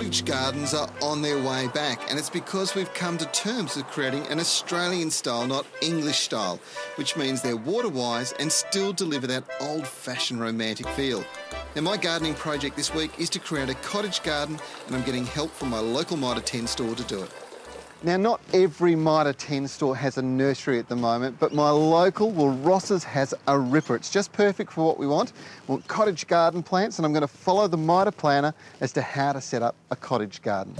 cottage gardens are on their way back, and it's because we've come to terms with creating an Australian style, not English style, which means they're water-wise and still deliver that old-fashioned romantic feel. Now, my gardening project this week is to create a cottage garden, and I'm getting help from my local Mitre 10 store to do it. Now, not every Mitre 10 store has a nursery at the moment, but my local, well, Ross's, has a ripper. It's just perfect for what we want. We want cottage garden plants, and I'm going to follow the Mitre planner as to how to set up a cottage garden.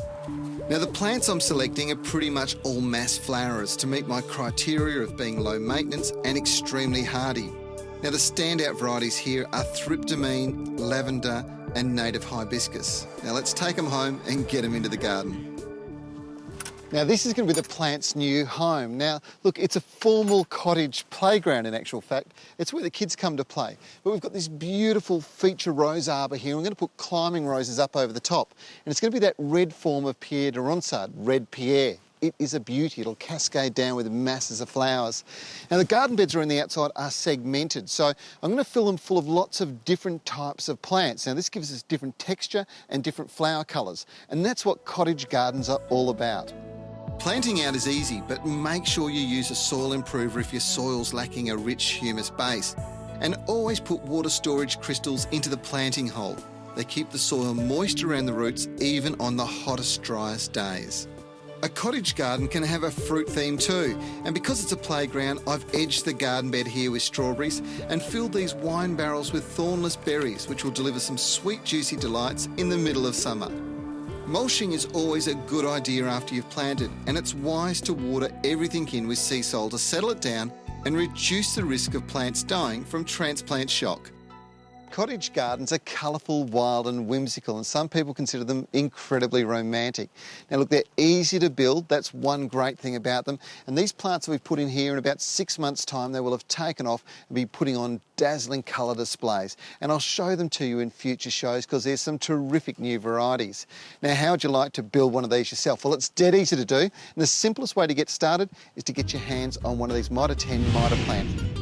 Now, the plants I'm selecting are pretty much all mass flowerers to meet my criteria of being low maintenance and extremely hardy. Now, the standout varieties here are thryptomene, lavender and native hibiscus. Now, let's take them home and get them into the garden. Now, this is going to be the plant's new home. Now, look, it's a formal cottage playground in actual fact. It's where the kids come to play. But we've got this beautiful feature rose arbour here. I'm going to put climbing roses up over the top. And it's going to be that red form of Pierre de Ronsard, red Pierre. It is a beauty. It'll cascade down with masses of flowers. Now, the garden beds around the outside are segmented, so I'm going to fill them full of lots of different types of plants. Now, this gives us different texture and different flower colours, and that's what cottage gardens are all about. Planting out is easy, but make sure you use a soil improver if your soil's lacking a rich humus base. And always put water storage crystals into the planting hole. They keep the soil moist around the roots even on the hottest, driest days. A cottage garden can have a fruit theme too, and because it's a playground, I've edged the garden bed here with strawberries and filled these wine barrels with thornless berries, which will deliver some sweet, juicy delights in the middle of summer. Mulching is always a good idea after you've planted, and it's wise to water everything in with sea salt to settle it down and reduce the risk of plants dying from transplant shock. Cottage gardens are colourful, wild and whimsical, and some people consider them incredibly romantic. Now look, they're easy to build, that's one great thing about them, and these plants that we've put in here, in about 6 months' time they will have taken off and be putting on dazzling colour displays, and I'll show them to you in future shows because there's some terrific new varieties. Now, how would you like to build one of these yourself? Well, it's dead easy to do, and the simplest way to get started is to get your hands on one of these Mitre 10 Mitre plants.